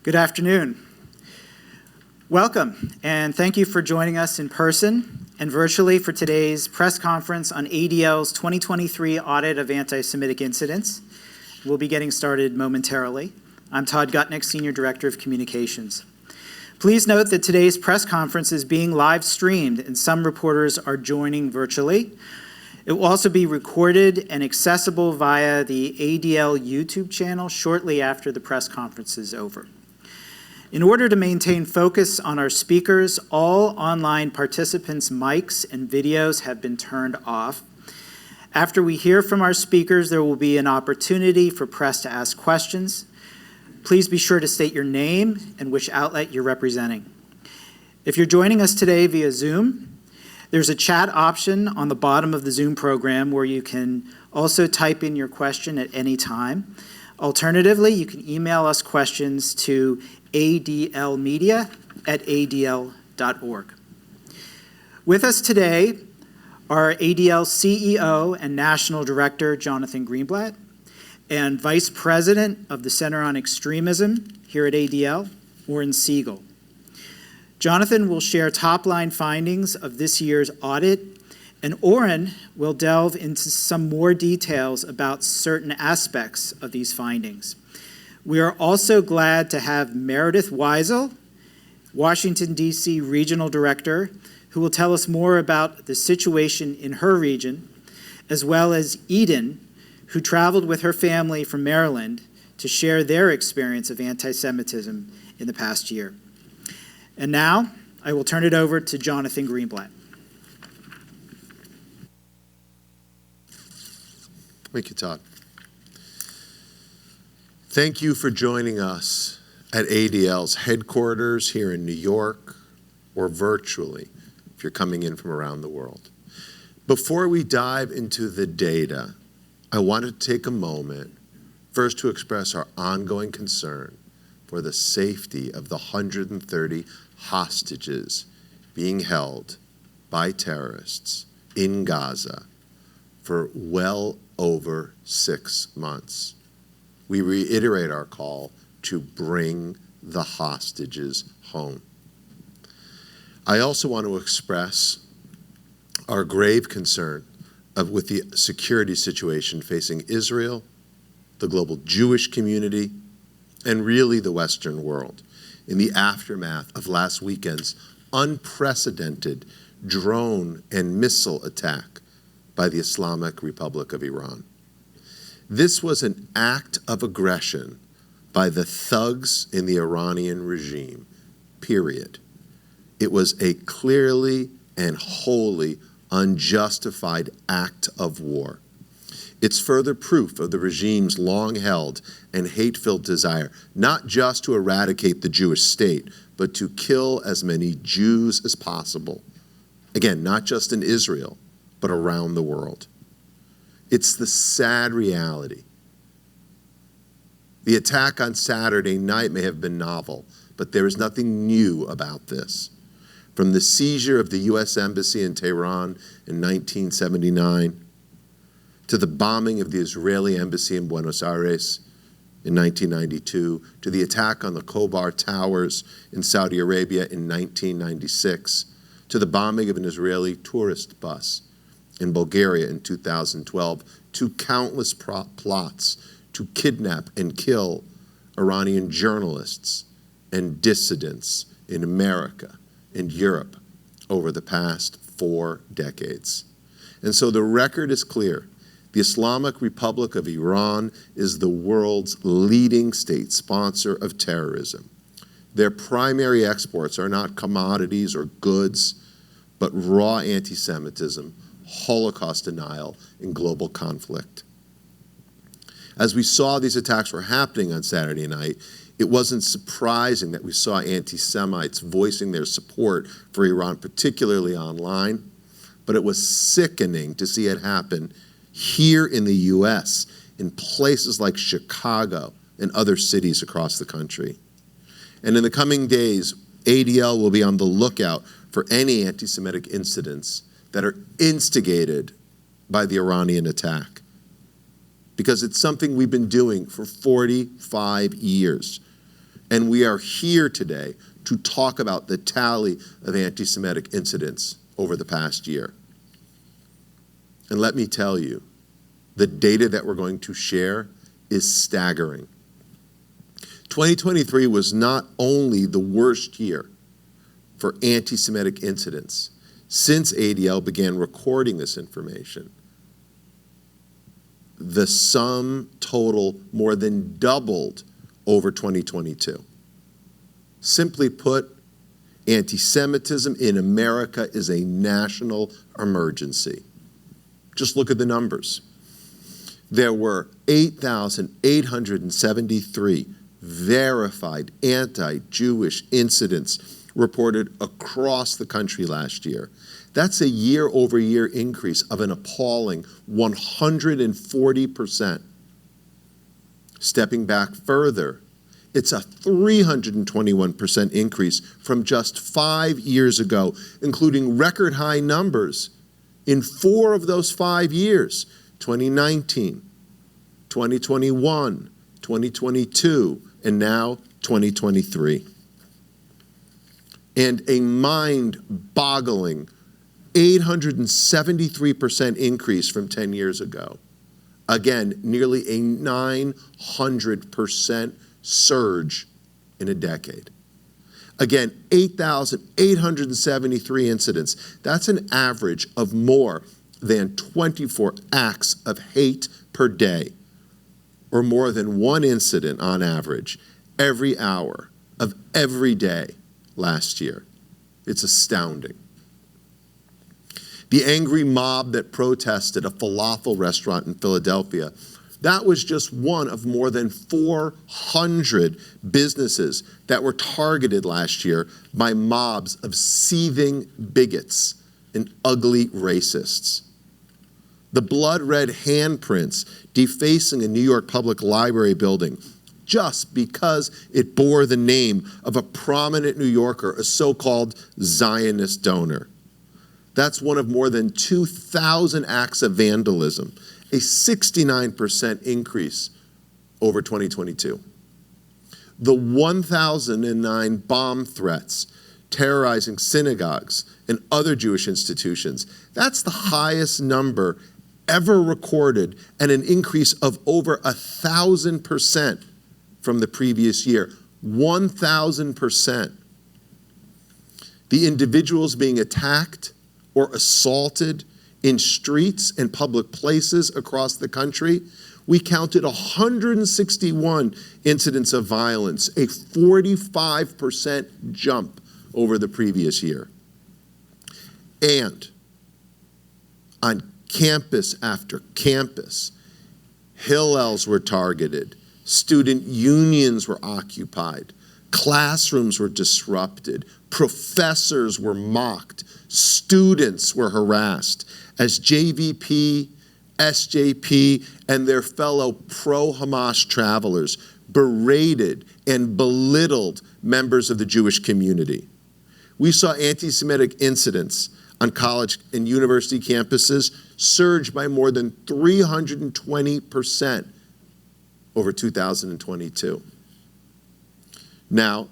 Good afternoon. Welcome, and thank you for joining us in person and virtually for today's press conference on ADL's 2023 Audit of Anti-Semitic Incidents. We'll be getting started momentarily. I'm Todd Gutnick, Senior Director of Communications. Please note that today's press conference is being live streamed and some reporters are joining virtually. It will also be recorded and accessible via the ADL YouTube channel shortly after the press conference is over. In order to maintain focus on our speakers, all online participants' mics and videos have been turned off. After we hear from our speakers, there will be an opportunity for press to ask questions. Please be sure to state your name and which outlet you're representing. If you're joining us today via Zoom, there's a chat option on the bottom of the Zoom program where you can also type in your question at any time. Alternatively, you can email us questions to adlmedia@adl.org. With us today are ADL CEO and National Director Jonathan Greenblatt and Vice President of the Center on Extremism here at ADL, Oren Siegel. Jonathan will share top-line findings of this year's audit, and Oren will delve into some more details about certain aspects of these findings. We are also glad to have Meredith Weisel, Washington, D.C. Regional Director, who will tell us more about the situation in her region, as well as Eden, who traveled with her family from Maryland to share their experience of anti-Semitism in the past year. And now, I will turn it over to Jonathan Greenblatt. Thank you, Todd. Thank you for joining us at ADL's headquarters here in New York or virtually if you're coming in from around the world. Before we dive into the data, I want to take a moment first to express our ongoing concern for the safety of the 130 hostages being held by terrorists in Gaza for well over 6 months. We reiterate our call to bring the hostages home. I also want to express our grave concern with the security situation facing Israel, the global Jewish community, and really the Western world in the aftermath of last weekend's unprecedented drone and missile attack by the Islamic Republic of Iran. This was an act of aggression by the thugs in the Iranian regime, period. It was a clearly and wholly unjustified act of war. It's further proof of the regime's long-held and hate-filled desire not just to eradicate the Jewish state, but to kill as many Jews as possible. Again, not just in Israel, but around the world. It's the sad reality. The attack on Saturday night may have been novel, but there is nothing new about this. From the seizure of the U.S. Embassy in Tehran in 1979, to the bombing of the Israeli Embassy in Buenos Aires in 1992, to the attack on the Khobar Towers in Saudi Arabia in 1996, to the bombing of an Israeli tourist bus in Bulgaria in 2012, to countless plots to kidnap and kill Iranian journalists and dissidents in America and Europe over the past 4 decades. And so the record is clear. The Islamic Republic of Iran is the world's leading state sponsor of terrorism. Their primary exports are not commodities or goods, but raw anti-Semitism, Holocaust denial, and global conflict. As we saw these attacks were happening on Saturday night, it wasn't surprising that we saw anti-Semites voicing their support for Iran, particularly online, but it was sickening to see it happen here in the U.S., in places like Chicago and other cities across the country. And in the coming days, ADL will be on the lookout for any anti-Semitic incidents that are instigated by the Iranian attack, because it's something we've been doing for 45 years. And we are here today to talk about the tally of anti-Semitic incidents over the past year. And let me tell you, the data that we're going to share is staggering. 2023 was not only the worst year for anti-Semitic incidents since ADL began recording this information. The sum total more than doubled over 2022. Simply put, anti-Semitism in America is a national emergency. Just look at the numbers. There were 8,873 verified anti-Jewish incidents reported across the country last year. That's a year-over-year increase of an appalling 140%. Stepping back further, it's a 321% increase from just 5 years ago, including record high numbers in 4 of those 5 years, 2019, 2021, 2022, and now 2023. And a mind-boggling 873% increase from 10 years ago. Again, nearly a 900% surge in a decade. Again, 8,873 incidents. That's an average of more than 24 acts of hate per day, or more than 1 incident on average every hour of every day last year. It's astounding. The angry mob that protested a falafel restaurant in Philadelphia, that was just one of more than 400 businesses that were targeted last year by mobs of seething bigots and ugly racists. The blood-red handprints defacing a New York public library building just because it bore the name of a prominent New Yorker, a so-called Zionist donor. That's one of more than 2,000 acts of vandalism, a 69% increase over 2022. The 1,009 bomb threats terrorizing synagogues and other Jewish institutions, that's the highest number ever recorded and an increase of over 1,000% from the previous year. 1,000%. The individuals being attacked or assaulted in streets and public places across the country, we counted 161 incidents of violence, a 45% jump over the previous year. And on campus after campus, Hillels were targeted, student unions were occupied, classrooms were disrupted, professors were mocked, students were harassed, as JVP, SJP, and their fellow pro-Hamas travelers berated and belittled members of the Jewish community. We saw anti-Semitic incidents on college and university campuses surge by more than 320% over 2022. Now,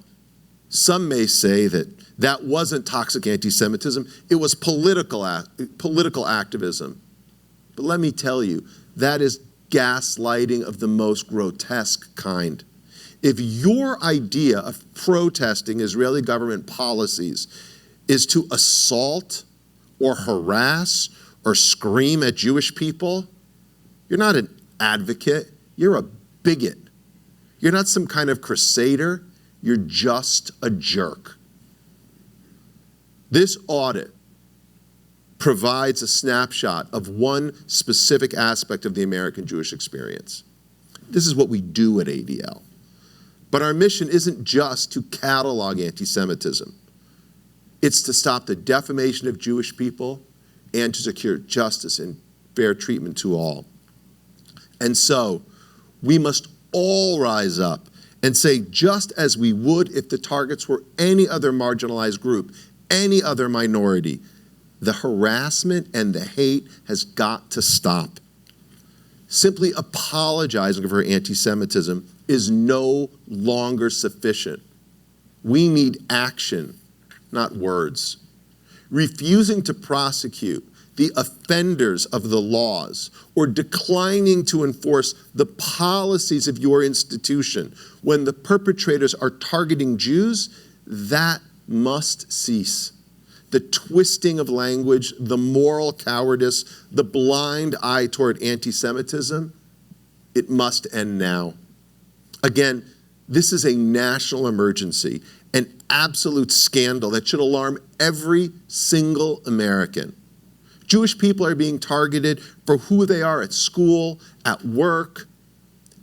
some may say that that wasn't toxic anti-Semitism, it was political activism. But let me tell you, that is gaslighting of the most grotesque kind. If your idea of protesting Israeli government policies is to assault or harass or scream at Jewish people, you're not an advocate, you're a bigot. You're not some kind of crusader, you're just a jerk. This audit provides a snapshot of one specific aspect of the American Jewish experience. This is what we do at ADL. But our mission isn't just to catalog anti-Semitism. It's to stop the defamation of Jewish people and to secure justice and fair treatment to all. And so, we must all rise up and say, just as we would if the targets were any other marginalized group, any other minority, the harassment and the hate has got to stop. simply apologizing for anti-Semitism is no longer sufficient. We need action, not words. Refusing to prosecute the offenders of the laws or declining to enforce the policies of your institution when the perpetrators are targeting Jews, that must cease. The twisting of language, the moral cowardice, the blind eye toward anti-Semitism, it must end now. Again, this is a national emergency, an absolute scandal that should alarm every single American. Jewish people are being targeted for who they are at school, at work,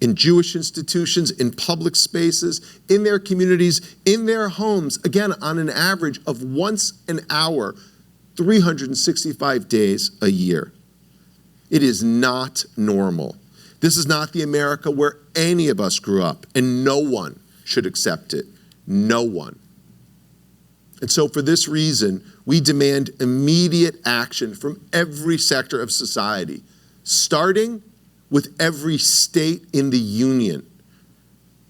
in Jewish institutions, in public spaces, in their communities, in their homes, again, on an average of once an hour, 365 days a year. It is not normal. This is not the America where any of us grew up, and no one should accept it. No one. And so for this reason, we demand immediate action from every sector of society, starting with every state in the union.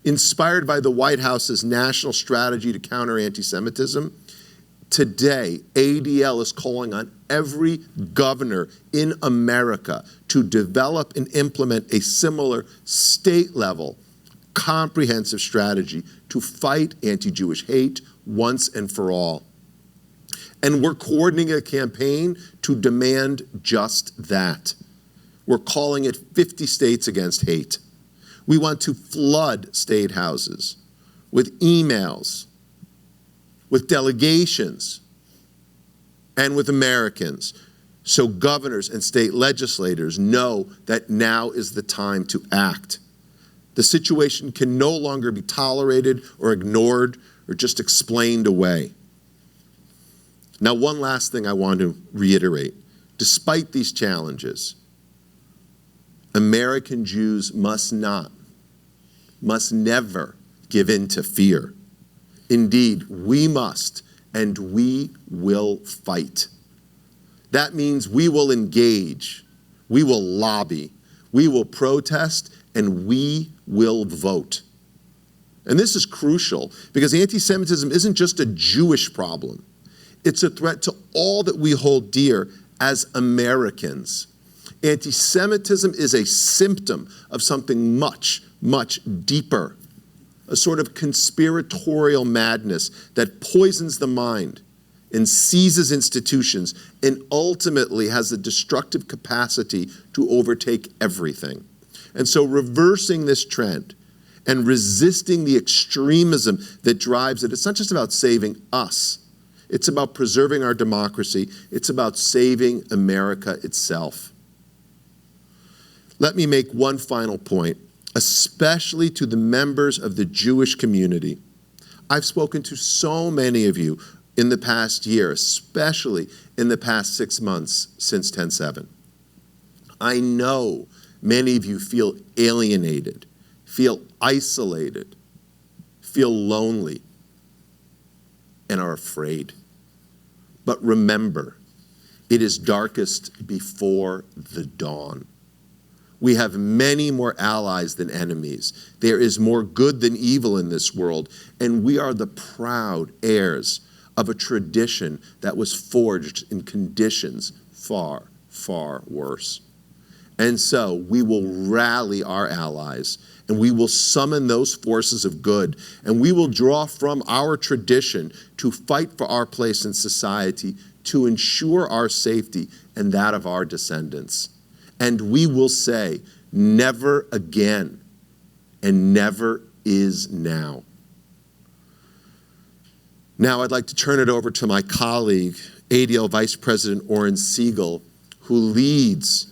Inspired by the White House's national strategy to counter anti-Semitism, today ADL is calling on every governor in America to develop and implement a similar state-level, comprehensive strategy to fight anti-Jewish hate once and for all. And we're coordinating a campaign to demand just that. We're calling it 50 States Against Hate. We want to flood state houses with emails, with delegations, and with Americans, so governors and state legislators know that now is the time to act. The situation can no longer be tolerated or ignored or just explained away. Now, one last thing I want to reiterate. Despite these challenges, American Jews must never give in to fear. Indeed, we must, and we will fight. That means we will engage, we will lobby, we will protest, and we will vote. And this is crucial because anti-Semitism isn't just a Jewish problem. It's a threat to all that we hold dear as Americans. Anti-Semitism is a symptom of something much, much deeper, a sort of conspiratorial madness that poisons the mind and seizes institutions and ultimately has the destructive capacity to overtake everything. And so reversing this trend and resisting the extremism that drives it, it's not just about saving us. It's about preserving our democracy. It's about saving America itself. Let me make one final point, especially to the members of the Jewish community. I've spoken to so many of you in the past year, especially in the past 6 months since 10/7. I know many of you feel alienated, feel isolated, feel lonely, and are afraid. But remember, it is darkest before the dawn. We have many more allies than enemies. There is more good than evil in this world, and we are the proud heirs of a tradition that was forged in conditions far, far worse. And so we will rally our allies, and we will summon those forces of good, and we will draw from our tradition to fight for our place in society, to ensure our safety and that of our descendants. And we will say, never again, and never is now. Now I'd like to turn it over to my colleague, ADL Vice President Oren Siegel, who leads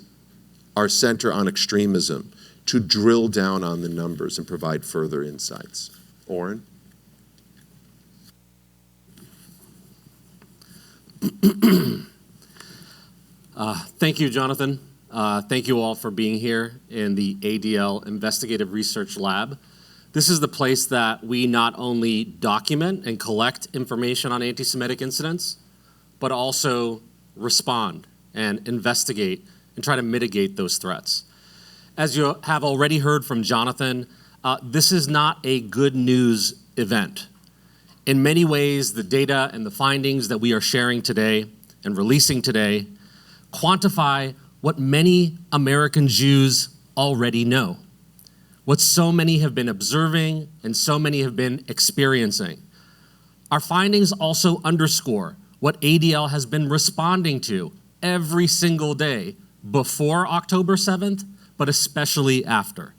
our Center on Extremism, to drill down on the numbers and provide further insights. Oren? Thank you, Jonathan. Thank you all for being here in the ADL Investigative Research Lab. This is the place that we not only document and collect information on anti-Semitic incidents, but also respond and investigate and try to mitigate those threats. As you have already heard from Jonathan, this is not a good news event. In many ways, the data and the findings that we are sharing today and releasing today quantify what many American Jews already know, what so many have been observing and so many have been experiencing. Our findings also underscore what ADL has been responding to every single day before October 7th, but especially after.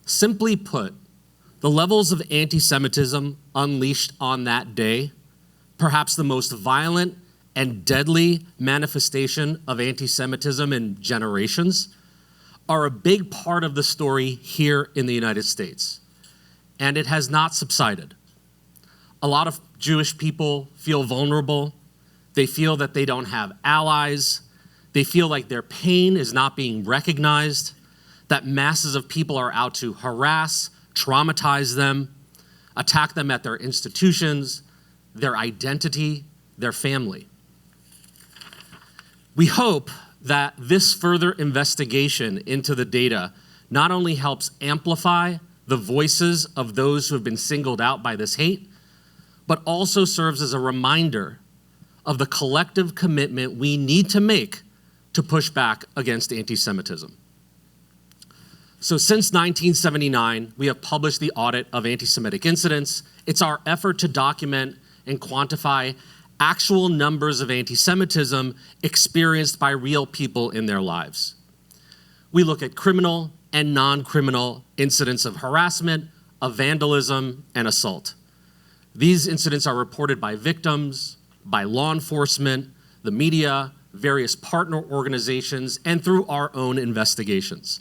Simply put, the levels of anti-Semitism unleashed on that day, perhaps the most violent and deadly manifestation of anti-Semitism in generations, are a big part of the story here in the United States. And it has not subsided. A lot of Jewish people feel vulnerable. They feel that they don't have allies. They feel like their pain is not being recognized, that masses of people are out to harass, traumatize them, attack them at their institutions, their identity, their family. We hope that this further investigation into the data not only helps amplify the voices of those who have been singled out by this hate, but also serves as a reminder of the collective commitment we need to make to push back against anti-Semitism. So since 1979, we have published the Audit of Antisemitic Incidents. It's our effort to document and quantify actual numbers of anti-Semitism experienced by real people in their lives. We look at criminal and non-criminal incidents of harassment, of vandalism, and assault. These incidents are reported by victims, by law enforcement, the media, various partner organizations, and through our own investigations.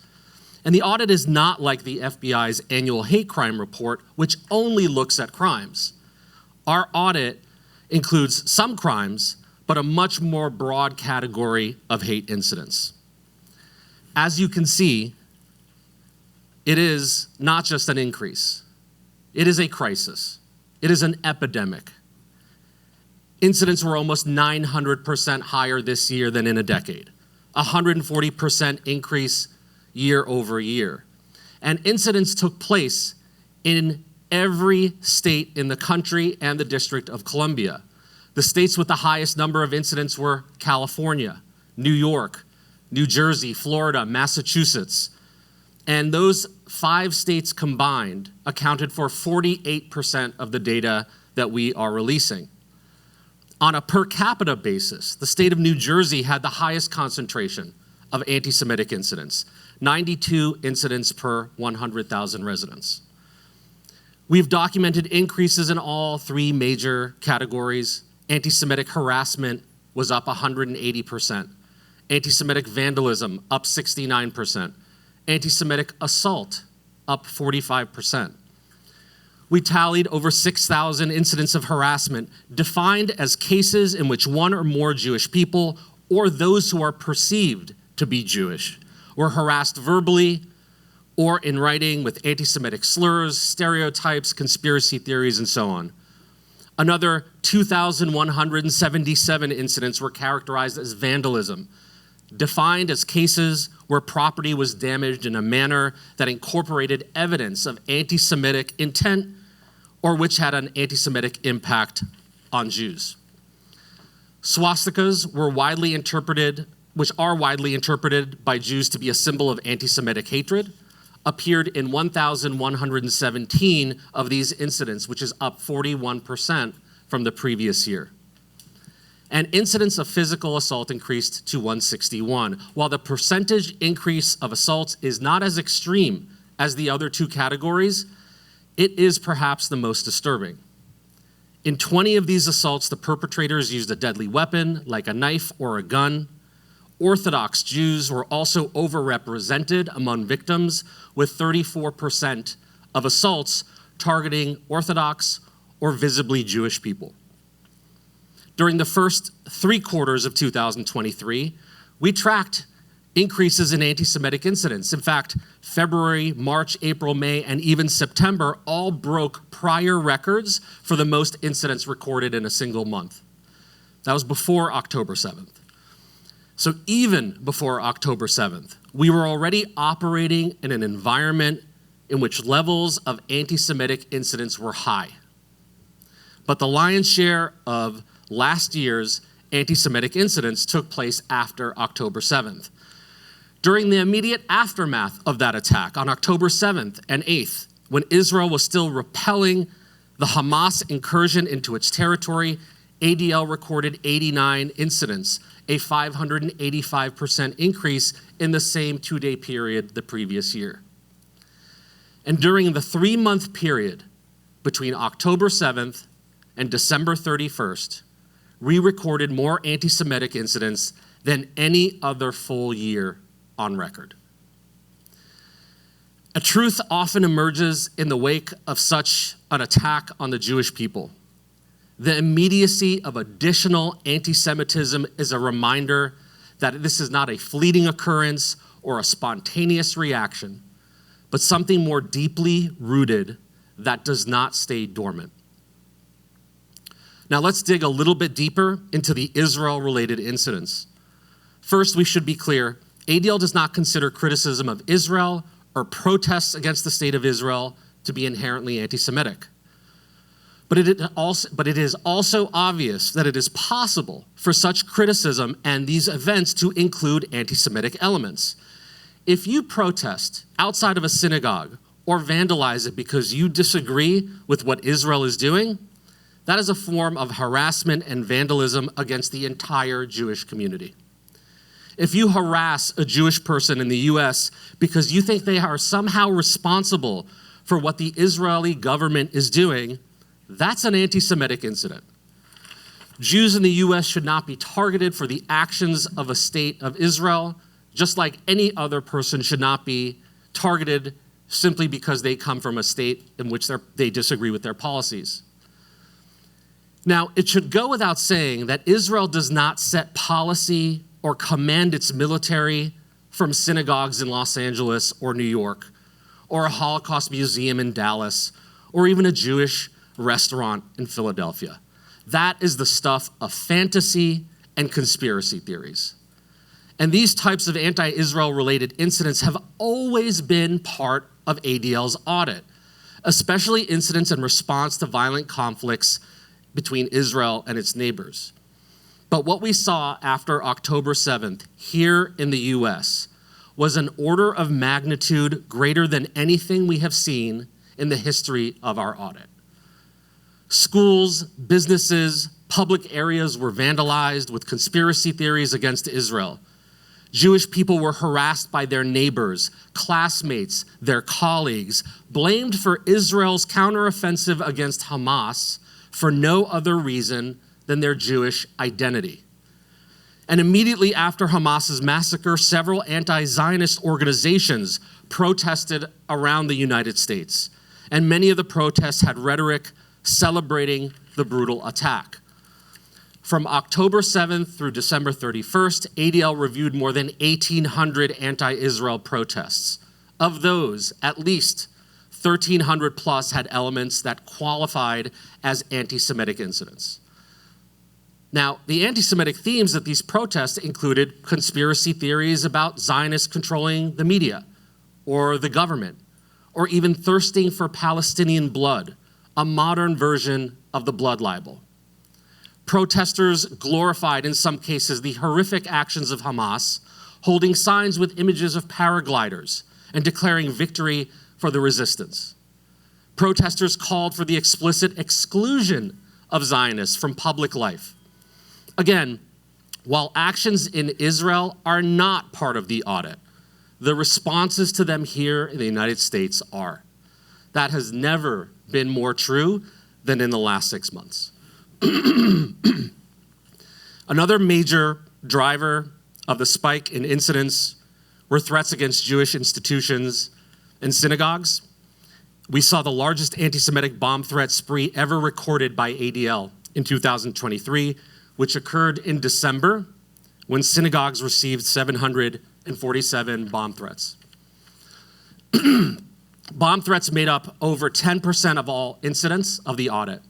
And the audit is not like the FBI's annual hate crime report, which only looks at crimes. Our audit includes some crimes, but a much more broad category of hate incidents. As you can see, it is not just an increase. It is a crisis. It is an epidemic. Incidents were almost 900% higher this year than in a decade, 140% increase year over year. And incidents took place in every state in the country and the District of Columbia. The states with the highest number of incidents were California, New York, New Jersey, Florida, Massachusetts. And those 5 states combined accounted for 48% of the data that we are releasing. On a per capita basis, the state of New Jersey had the highest concentration of anti-Semitic incidents, 92 incidents per 100,000 residents. We've documented increases in all 3 major categories. Anti-Semitic harassment was up 180%. Anti-Semitic vandalism up 69%. Anti-Semitic assault up 45%. We tallied over 6,000 incidents of harassment defined as cases in which one or more Jewish people or those who are perceived to be Jewish were harassed verbally or in writing with anti-Semitic slurs, stereotypes, conspiracy theories, and so on. Another 2,177 incidents were characterized as vandalism, defined as cases where property was damaged in a manner that incorporated evidence of anti-Semitic intent or which had an anti-Semitic impact on Jews. Swastikas were widely interpreted, which are widely interpreted by Jews to be a symbol of anti-Semitic hatred, appeared in 1,117 of these incidents, which is up 41% from the previous year. And incidents of physical assault increased to 161. While the percentage increase of assaults is not as extreme as the other 2 categories, it is perhaps the most disturbing. In 20 of these assaults, the perpetrators used a deadly weapon, like a knife or a gun. Orthodox Jews were also overrepresented among victims, with 34% of assaults targeting Orthodox or visibly Jewish people. During the first 3 quarters of 2023, we tracked increases in anti-Semitic incidents. In fact, February, March, April, May, and even September all broke prior records for the most incidents recorded in a single month. That was before October 7th. So even before October 7th, we were already operating in an environment in which levels of anti-Semitic incidents were high. But the lion's share of last year's anti-Semitic incidents took place after October 7th. During the immediate aftermath of that attack on October 7th and 8th, when Israel was still repelling the Hamas incursion into its territory, ADL recorded 89 incidents, a 585% increase in the same two-day period the previous year. And during the 3-month period between October 7th and December 31st, we recorded more anti-Semitic incidents than any other full year on record. A truth often emerges in the wake of such an attack on the Jewish people. The immediacy of additional anti-Semitism is a reminder that this is not a fleeting occurrence or a spontaneous reaction, but something more deeply rooted that does not stay dormant. Now let's dig a little bit deeper into the Israel-related incidents. First, we should be clear, ADL does not consider criticism of Israel or protests against the state of Israel to be inherently anti-Semitic. But it is also obvious that it is possible for such criticism and these events to include anti-Semitic elements. If you protest outside of a synagogue or vandalize it because you disagree with what Israel is doing, that is a form of harassment and vandalism against the entire Jewish community. If you harass a Jewish person in the US because you think they are somehow responsible for what the Israeli government is doing, that's an anti-Semitic incident. Jews in the US should not be targeted for the actions of a state of Israel, just like any other person should not be targeted simply because they come from a state in which they disagree with their policies. Now, it should go without saying that Israel does not set policy or command its military from synagogues in Los Angeles or New York, or a Holocaust museum in Dallas, or even a Jewish restaurant in Philadelphia. That is the stuff of fantasy and conspiracy theories. And these types of anti-Israel related incidents have always been part of ADL's audit, especially incidents in response to violent conflicts between Israel and its neighbors. But what we saw after October 7th here in the US was an order of magnitude greater than anything we have seen in the history of our audit. Schools, businesses, public areas were vandalized with conspiracy theories against Israel. Jewish people were harassed by their neighbors, classmates, their colleagues, blamed for Israel's counteroffensive against Hamas for no other reason than their Jewish identity. And immediately after Hamas's massacre, several anti-Zionist organizations protested around the United States. And many of the protests had rhetoric celebrating the brutal attack. From October 7th through December 31st, ADL reviewed more than 1,800 anti-Israel protests. Of those, at least 1,300 plus had elements that qualified as anti-Semitic incidents. Now, the anti-Semitic themes at these protests included conspiracy theories about Zionists controlling the media or the government, or even thirsting for Palestinian blood, a modern version of the blood libel. Protesters glorified, in some cases, the horrific actions of Hamas, holding signs with images of paragliders and declaring victory for the resistance. Protesters called for the explicit exclusion of Zionists from public life. Again, while actions in Israel are not part of the audit, the responses to them here in the United States are. That has never been more true than in the last 6 months. Another major driver of the spike in incidents were threats against Jewish institutions and synagogues. We saw the largest anti-Semitic bomb threat spree ever recorded by ADL in 2023, which occurred in December when synagogues received 747 bomb threats. Bomb threats made up over 10% of all incidents of the audit.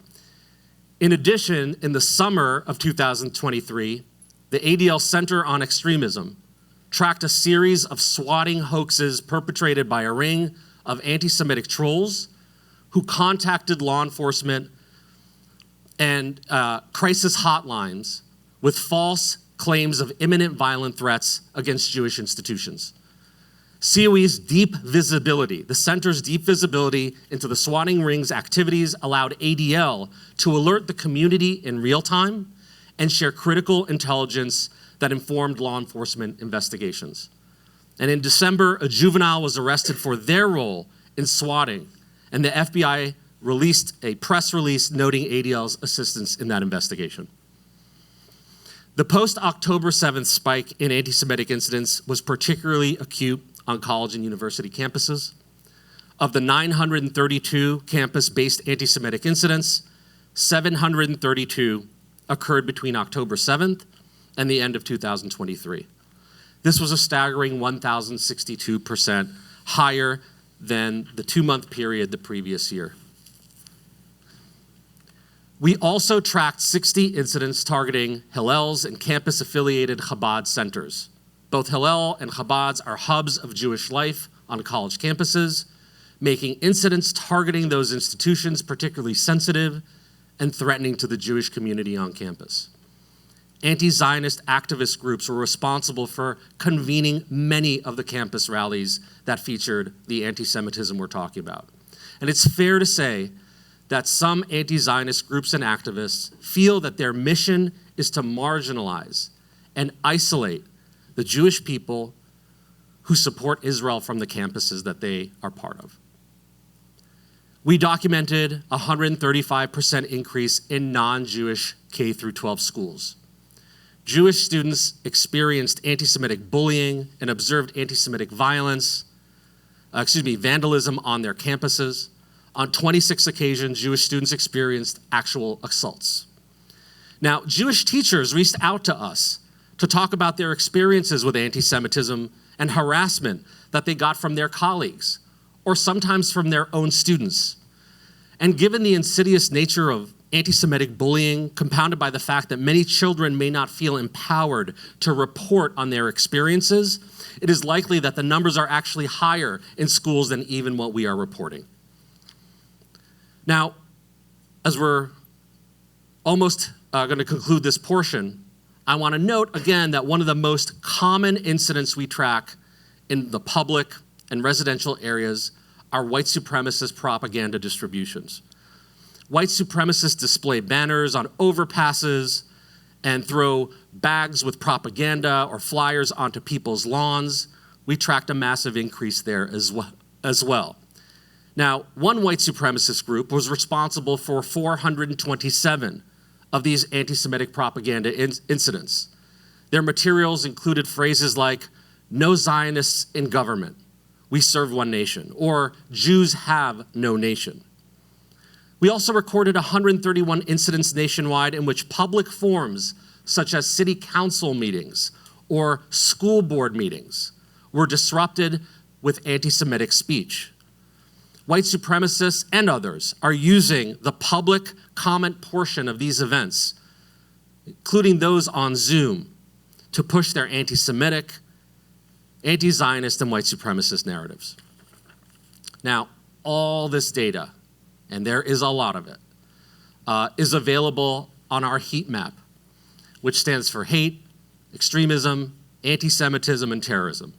In addition, in the summer of 2023, the ADL Center on Extremism tracked a series of swatting hoaxes perpetrated by a ring of anti-Semitic trolls who contacted law enforcement and crisis hotlines with false claims of imminent violent threats against Jewish institutions. COE's deep visibility, the center's deep visibility into the swatting ring's activities allowed ADL to alert the community in real time and share critical intelligence that informed law enforcement investigations. And in December, a juvenile was arrested for their role in swatting, and the FBI released a press release noting ADL's assistance in that investigation. The post-October 7th spike in anti-Semitic incidents was particularly acute on college and university campuses. Of the 932 campus-based anti-Semitic incidents, 732 occurred between October 7th and the end of 2023. This was a staggering 1,062% higher than the 2-month period the previous year. We also tracked 60 incidents targeting Hillels and campus-affiliated Chabad centers. Both Hillel and Chabad are hubs of Jewish life on college campuses, making incidents targeting those institutions particularly sensitive and threatening to the Jewish community on campus. Anti-Zionist activist groups were responsible for convening many of the campus rallies that featured the anti-Semitism we're talking about. And it's fair to say that some anti-Zionist groups and activists feel that their mission is to marginalize and isolate the Jewish people who support Israel from the campuses that they are part of. We documented a 135% increase in non-Jewish K-12 schools. Jewish students experienced anti-Semitic bullying and observed anti-Semitic vandalism on their campuses. On 26 occasions, Jewish students experienced actual assaults. Now, Jewish teachers reached out to us to talk about their experiences with anti-Semitism and harassment that they got from their colleagues, or sometimes from their own students. And given the insidious nature of anti-Semitic bullying, compounded by the fact that many children may not feel empowered to report on their experiences, it is likely that the numbers are actually higher in schools than even what we are reporting. Now, as we're almost going to conclude this portion, I want to note again that one of the most common incidents we track in the public and residential areas are white supremacist propaganda distributions. White supremacists display banners on overpasses and throw bags with propaganda or flyers onto people's lawns. We tracked a massive increase there as well. Now, one white supremacist group was responsible for 427 of these anti-Semitic propaganda incidents. Their materials included phrases like, "No Zionists in government, we serve one nation," or "Jews have no nation." We also recorded 131 incidents nationwide in which public forums, such as city council meetings or school board meetings, were disrupted with anti-Semitic speech. White supremacists and others are using the public comment portion of these events, including those on Zoom, to push their anti-Semitic, anti-Zionist, and white supremacist narratives. Now, all this data, and there is a lot of it, is available on our heat map, which stands for hate, extremism, anti-Semitism, and terrorism.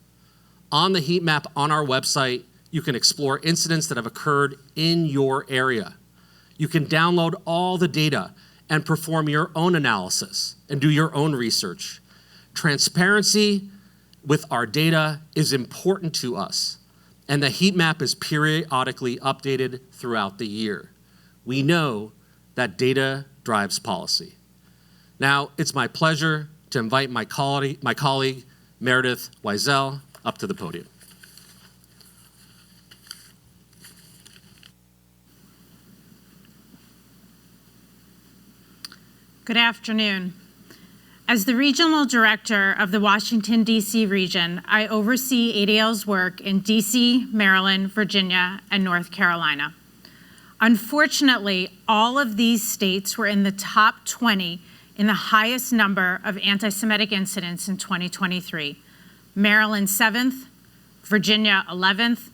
On the heat map on our website, you can explore incidents that have occurred in your area. You can download all the data and perform your own analysis and do your own research. Transparency with our data is important to us, and the heat map is periodically updated throughout the year. We know that data drives policy. Now, it's my pleasure to invite my colleague Meredith Wiesel, up to the podium. Good afternoon. As the regional director of the Washington, D.C. region, I oversee ADL's work in D.C., Maryland, Virginia, and North Carolina. Unfortunately, all of these states were in the top 20 in the highest number of anti-Semitic incidents in 2023. Maryland 7th, Virginia 11th,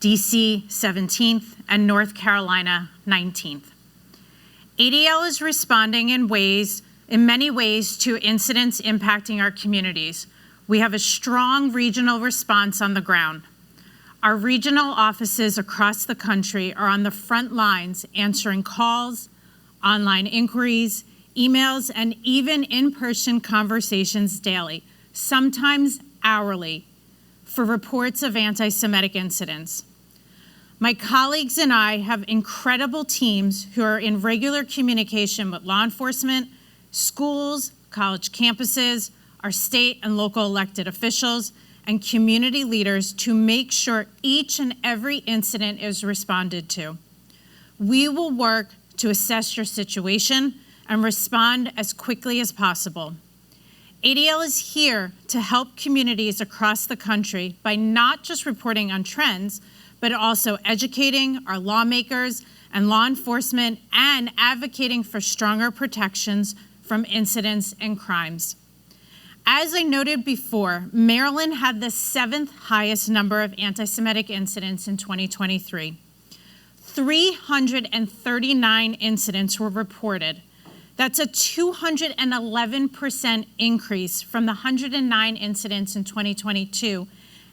DC 17th, and North Carolina 19th. ADL is responding in many ways to incidents impacting our communities. We have a strong regional response on the ground. Our regional offices across the country are on the front lines answering calls, online inquiries, emails, and even in-person conversations daily, sometimes hourly, for reports of anti-Semitic incidents. My colleagues and I have incredible teams who are in regular communication with law enforcement, schools, college campuses, our state and local elected officials, and community leaders to make sure each and every incident is responded to. We will work to assess your situation and respond as quickly as possible. ADL is here to help communities across the country by not just reporting on trends, but also educating our lawmakers and law enforcement and advocating for stronger protections from incidents and crimes. As I noted before, Maryland had the 7th highest number of anti-Semitic incidents in 2023. 339 incidents were reported. That's a 211% increase from the 109 incidents in 2022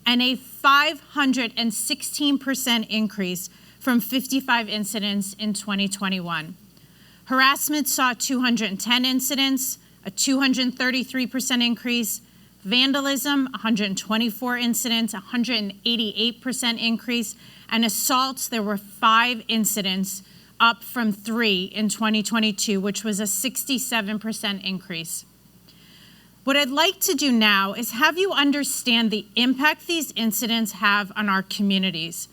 and a 516% increase from 55 incidents in 2021. Harassment saw 210 incidents, a 233% increase. Vandalism, 124 incidents, 188% increase. And assaults, there were 5 incidents, up from 3 in 2022, which was a 67% increase. What I'd like to do now is have you understand the impact these incidents have on our communities.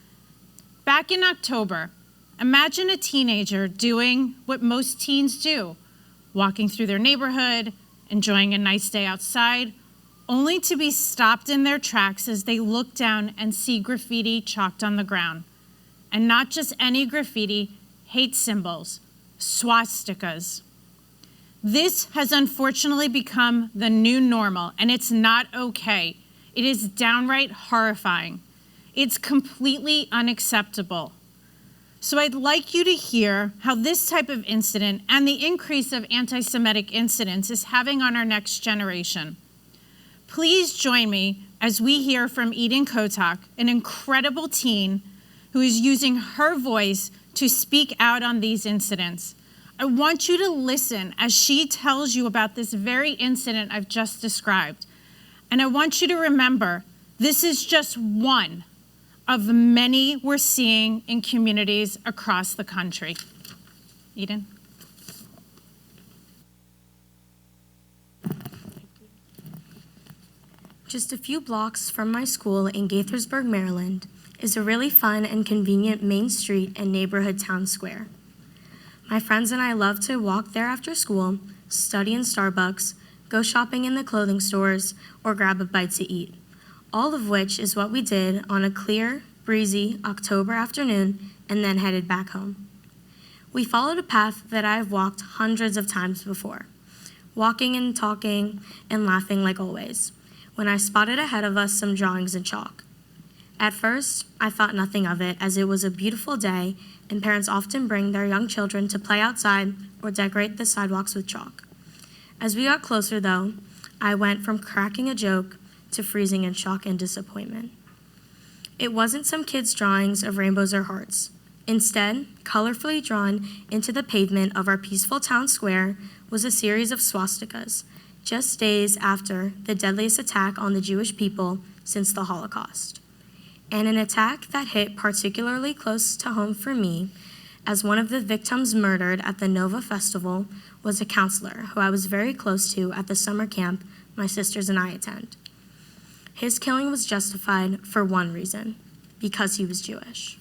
Back in October, imagine a teenager doing what most teens do, walking through their neighborhood, enjoying a nice day outside, only to be stopped in their tracks as they look down and see graffiti chalked on the ground. And not just any graffiti, hate symbols, swastikas. This has unfortunately become the new normal, and it's not okay. It is downright horrifying. It's completely unacceptable. So I'd like you to hear how this type of incident and the increase of anti-Semitic incidents is having on our next generation. Please join me as we hear from Eden Kotak, an incredible teen who is using her voice to speak out on these incidents. I want you to listen as she tells you about this very incident I've just described. And I want you to remember, this is just one of the many we're seeing in communities across the country. Eden? Just a few blocks from my school in Gaithersburg, Maryland, is a really fun and convenient main street and neighborhood town square. My friends and I love to walk there after school, study in Starbucks, go shopping in the clothing stores, or grab a bite to eat, all of which is what we did on a clear, breezy October afternoon and then headed back home. We followed a path that I've walked hundreds of times before, walking and talking and laughing like always, when I spotted ahead of us some drawings in chalk. At first, I thought nothing of it as it was a beautiful day and parents often bring their young children to play outside or decorate the sidewalks with chalk. As we got closer though, I went from cracking a joke to freezing in shock and disappointment. It wasn't some kids' drawings of rainbows or hearts. Instead, colorfully drawn into the pavement of our peaceful town square was a series of swastikas, just days after the deadliest attack on the Jewish people since the Holocaust. And an attack that hit particularly close to home for me, as one of the victims murdered at the Nova Festival was a counselor who I was very close to at the summer camp my sisters and I attend. His killing was justified for one reason, because he was Jewish.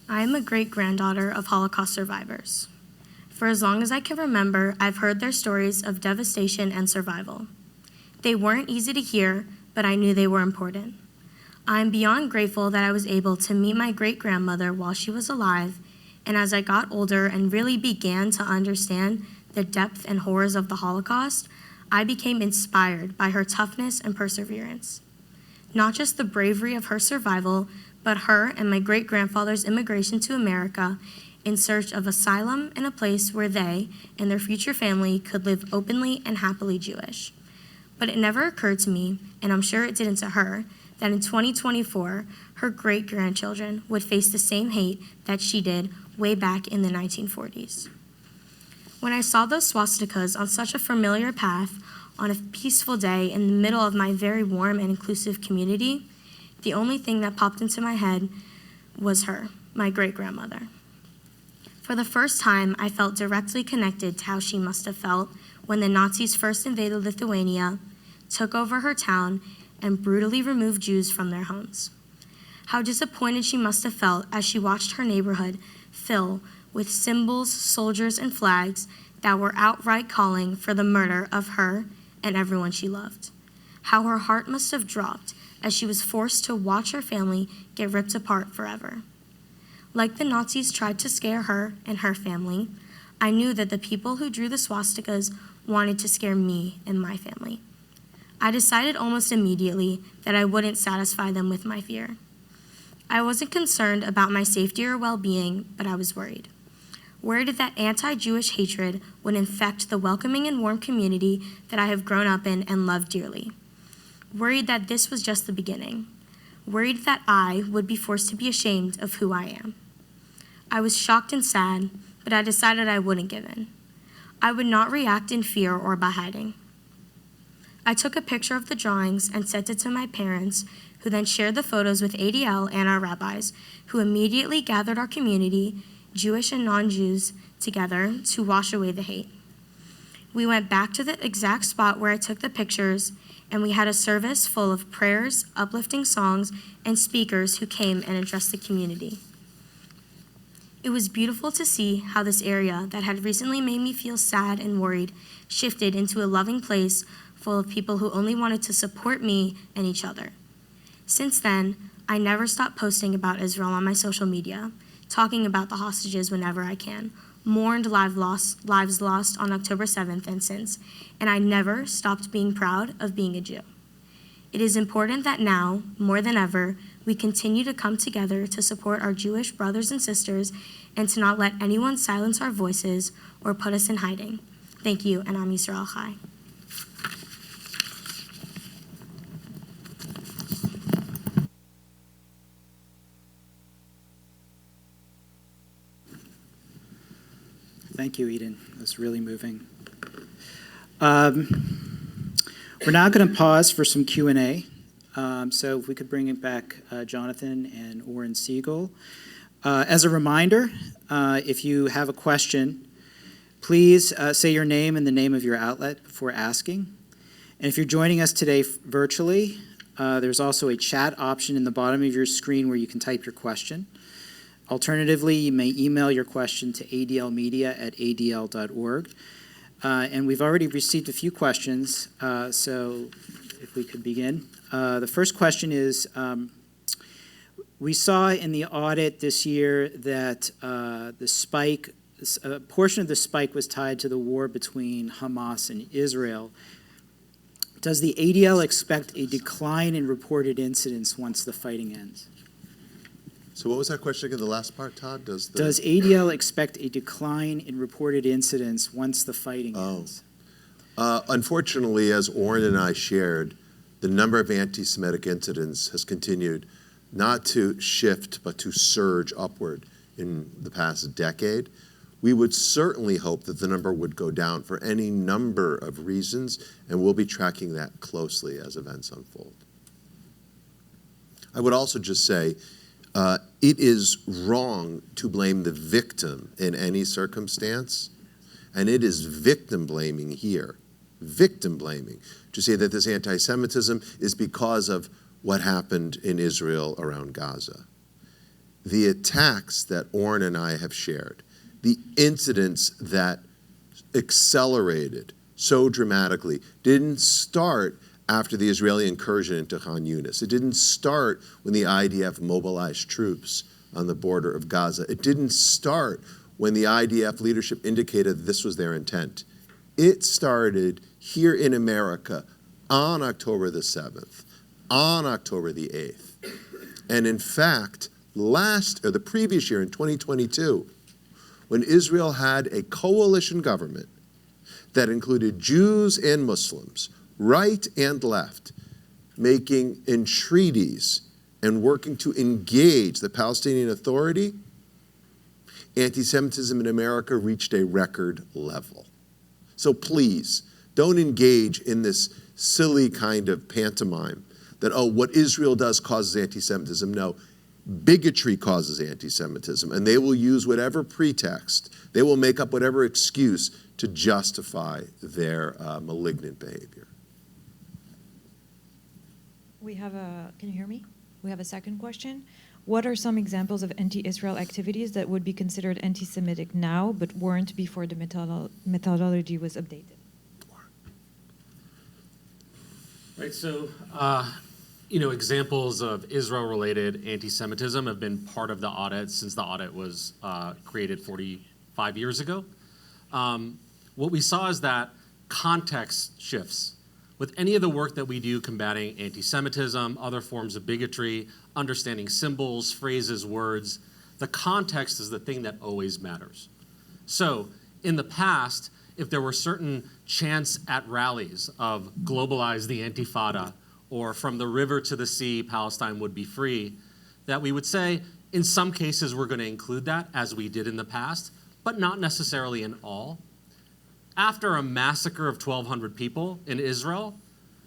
I am a great-granddaughter of Holocaust survivors. For as long as I can remember, I've heard their stories of devastation and survival. They weren't easy to hear, but I knew they were important. I'm beyond grateful that I was able to meet my great-grandmother while she was alive, and as I got older and really began to understand the depth and horrors of the Holocaust, I became inspired by her toughness and perseverance. Not just the bravery of her survival, but her and my great-grandfather's immigration to America in search of asylum in a place where they and their future family could live openly and happily Jewish. But it never occurred to me, and I'm sure it didn't to her, that in 2024, her great-grandchildren would face the same hate that she did way back in the 1940s. When I saw those swastikas on such a familiar path on a peaceful day in the middle of my very warm and inclusive community, the only thing that popped into my head was her, my great-grandmother. For the first time, I felt directly connected to how she must have felt when the Nazis first invaded Lithuania, took over her town, and brutally removed Jews from their homes. How disappointed she must have felt as she watched her neighborhood fill with symbols, soldiers, and flags that were outright calling for the murder of her and everyone she loved. How her heart must have dropped as she was forced to watch her family get ripped apart forever. Like the Nazis tried to scare her and her family, I knew that the people who drew the swastikas wanted to scare me and my family. I decided almost immediately that I wouldn't satisfy them with my fear. I wasn't concerned about my safety or well-being, but I was worried. Worried that anti-Jewish hatred would infect the welcoming and warm community that I have grown up in and loved dearly. Worried that this was just the beginning. Worried that I would be forced to be ashamed of who I am. I was shocked and sad, but I decided I wouldn't give in. I would not react in fear or by hiding. I took a picture of the drawings and sent it to my parents, who then shared the photos with ADL and our rabbis, who immediately gathered our community, Jewish and non-Jews, together to wash away the hate. We went back to the exact spot where I took the pictures, and we had a service full of prayers, uplifting songs, and speakers who came and addressed the community. It was beautiful to see how this area that had recently made me feel sad and worried shifted into a loving place full of people who only wanted to support me and each other. Since then, I never stopped posting about Israel on my social media, talking about the hostages whenever I can, mourned lives lost on October 7th and since, and I never stopped being proud of being a Jew. It is important that now, more than ever, we continue to come together to support our Jewish brothers and sisters and to not let anyone silence our voices or put us in hiding. Thank you, and Am Yisrael Chai. Thank you, Eden. That's really moving. We're now going to pause for some Q&A. So if we could bring it back, Jonathan and Oren Siegel. As a reminder, if you have a question, please say your name and the name of your outlet before asking. And if you're joining us today virtually, there's also a chat option in the bottom of your screen where you can type your question. Alternatively, you may email your question to adlmedia@adl.org. And we've already received a few questions, so if we could begin. The first question is, we saw in the audit this year that a portion of the spike was tied to the war between Hamas and Israel. Does the ADL expect a decline in reported incidents once the fighting ends? So what was that question again, the last part, Todd? Does ADL expect a decline in reported incidents once the fighting ends? Unfortunately, as Oren and I shared, the number of anti-Semitic incidents has continued not to shift, but to surge upward in the past decade. We would certainly hope that the number would go down for any number of reasons, and we'll be tracking that closely as events unfold. I would also just say, it is wrong to blame the victim in any circumstance, and it is victim blaming here. Victim blaming, to say that this anti-Semitism is because of what happened in Israel around Gaza. The attacks that Oren and I have shared, the incidents that accelerated so dramatically, didn't start after the Israeli incursion into Khan Yunis. It didn't start when the IDF mobilized troops on the border of Gaza. It didn't start when the IDF leadership indicated that this was their intent. It started here in America on October the 7th, on October the 8th. And in fact, the previous year in 2022, when Israel had a coalition government that included Jews and Muslims, right and left, making entreaties and working to engage the Palestinian Authority, anti-Semitism in America reached a record level. So please, don't engage in this silly kind of pantomime that, oh, what Israel does causes anti-Semitism. No, bigotry causes anti-Semitism, and they will use whatever pretext, they will make up whatever excuse to justify their malignant behavior. Can you hear me? We have a second question. What are some examples of anti-Israel activities that would be considered anti-Semitic now, but weren't before the methodology was updated? Right, so, examples of Israel-related anti-Semitism have been part of the audit since the audit was created 45 years ago. What we saw is that context shifts. With any of the work that we do combating anti-Semitism, other forms of bigotry, understanding symbols, phrases, words, the context is the thing that always matters. So, in the past, if there were certain chants at rallies of globalize the Intifada, or from the river to the sea, Palestine would be free, that we would say, in some cases, we're going to include that, as we did in the past, but not necessarily in all. After a massacre of 1,200 people in Israel,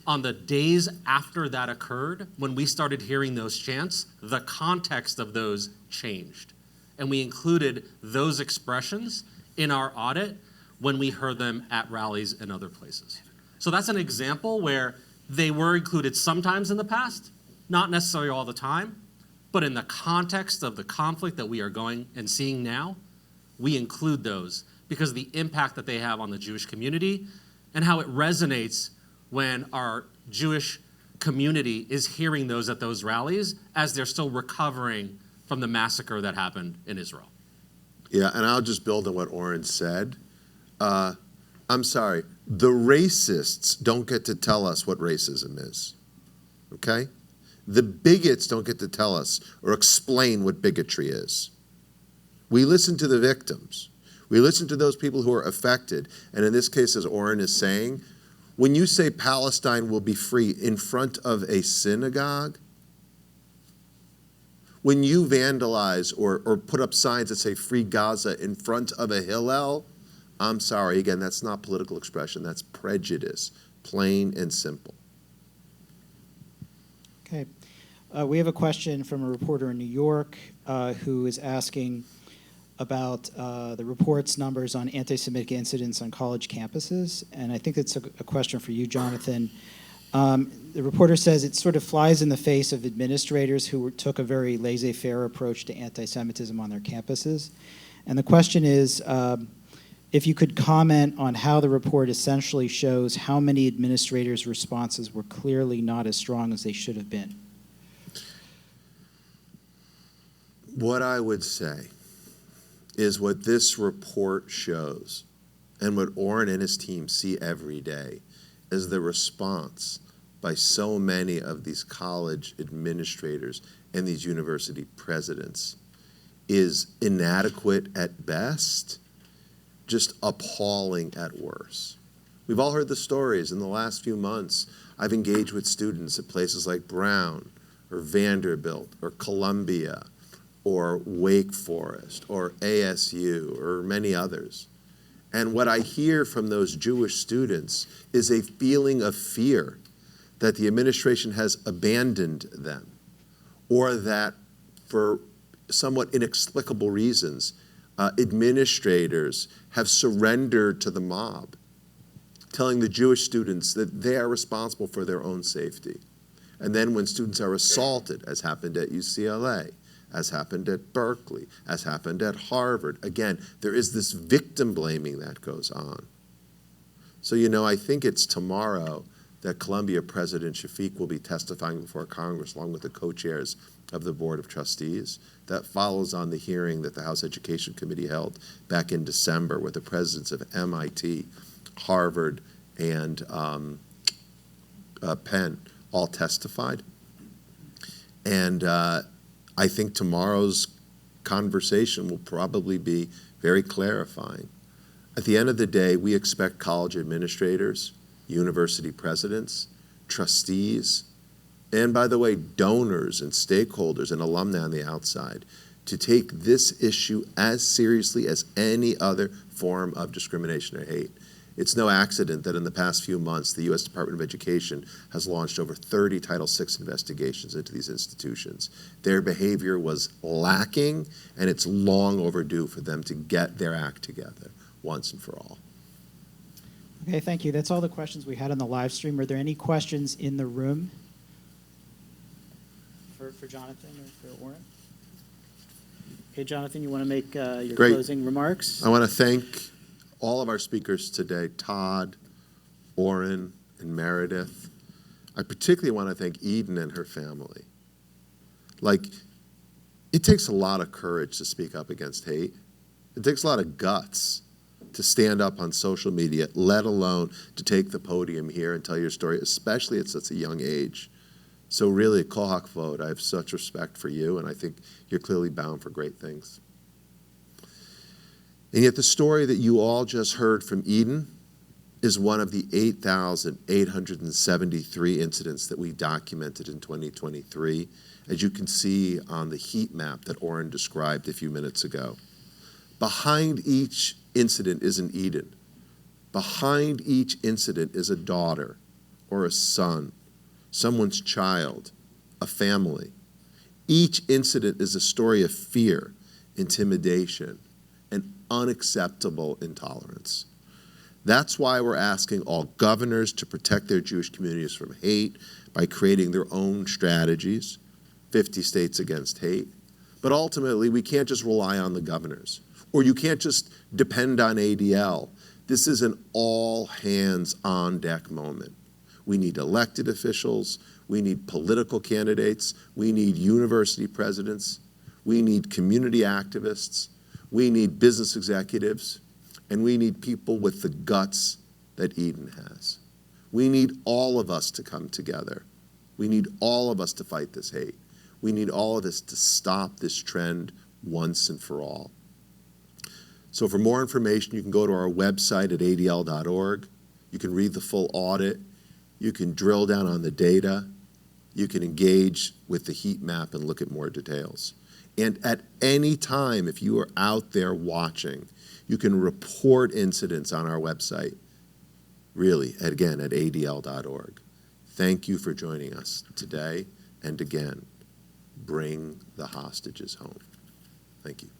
on the days after that occurred, when we started hearing those chants, the context of those changed. And we included those expressions in our audit when we heard them at rallies and other places. So that's an example where they were included sometimes in the past, not necessarily all the time, but in the context of the conflict that we are going and seeing now, we include those because of the impact that they have on the Jewish community and how it resonates when our Jewish community is hearing those at those rallies as they're still recovering from the massacre that happened in Israel. Yeah, and I'll just build on what Oren said. I'm sorry, the racists don't get to tell us what racism is, okay? The bigots don't get to tell us or explain what bigotry is. We listen to the victims. We listen to those people who are affected. And in this case, as Oren is saying, when you say Palestine will be free in front of a synagogue, when you vandalize or put up signs that say Free Gaza in front of a Hillel, I'm sorry, again, that's not political expression, that's prejudice, plain and simple. Okay. We have a question from a reporter in New York who is asking about the report's numbers on anti-Semitic incidents on college campuses, and I think it's a question for you, Jonathan. The reporter says it sort of flies in the face of administrators who took a very laissez-faire approach to anti-Semitism on their campuses. And the question is, if you could comment on how the report essentially shows how many administrators' responses were clearly not as strong as they should have been. What I would say is what this report shows and what Oren and his team see every day is the response by so many of these college administrators and these university presidents is inadequate at best, just appalling at worst. We've all heard the stories. In the last few months, I've engaged with students at places like Brown or Vanderbilt or Columbia or Wake Forest or ASU or many others. And what I hear from those Jewish students is a feeling of fear that the administration has abandoned them, or that for somewhat inexplicable reasons, administrators have surrendered to the mob, telling the Jewish students that they are responsible for their own safety. And then when students are assaulted, as happened at UCLA, as happened at Berkeley, as happened at Harvard, again, there is this victim blaming that goes on. So, I think it's tomorrow that Columbia President Shafiq will be testifying before Congress along with the co-chairs of the Board of Trustees. That follows on the hearing that the House Education Committee held back in December with the presidents of MIT, Harvard, and Penn all testified. And I think tomorrow's conversation will probably be very clarifying. At the end of the day, we expect college administrators, university presidents, trustees, and by the way, donors and stakeholders and alumni on the outside to take this issue as seriously as any other form of discrimination or hate. It's no accident that in the past few months, the U.S. Department of Education has launched over 30 Title VI investigations into these institutions. Their behavior was lacking, and it's long overdue for them to get their act together once and for all. Okay, thank you. That's all the questions we had on the live stream. Are there any questions in the room for Jonathan or for Oren? Okay, Jonathan, you want to make your Great. closing remarks? I want to thank all of our speakers today, Todd, Oren, and Meredith. I particularly want to thank Eden and her family. Like, it takes a lot of courage to speak up against hate. It takes a lot of guts to stand up on social media, let alone to take the podium here and tell your story, especially at such a young age. So really, Kohak Vod, I have such respect for you, and I think you're clearly bound for great things. And yet the story that you all just heard from Eden is one of the 8,873 incidents that we documented in 2023, as you can see on the heat map that Oren described a few minutes ago. Behind each incident is an Eden. Behind each incident is a daughter or a son, someone's child, a family. Each incident is a story of fear, intimidation, and unacceptable intolerance. That's why we're asking all governors to protect their Jewish communities from hate by creating their own strategies, 50 states against hate. But ultimately, we can't just rely on the governors, or you can't just depend on ADL. This is an all hands on deck moment. We need elected officials, we need political candidates, we need university presidents, we need community activists, we need business executives, and we need people with the guts that Eden has. We need all of us to come together. We need all of us to fight this hate. We need all of us to stop this trend once and for all. So for more information, you can go to our website at adl.org. You can read the full audit. You can drill down on the data. You can engage with the heat map and look at more details. And at any time, if you are out there watching, you can report incidents on our website, really, again, at adl.org. Thank you for joining us today. And again, bring the hostages home. Thank you.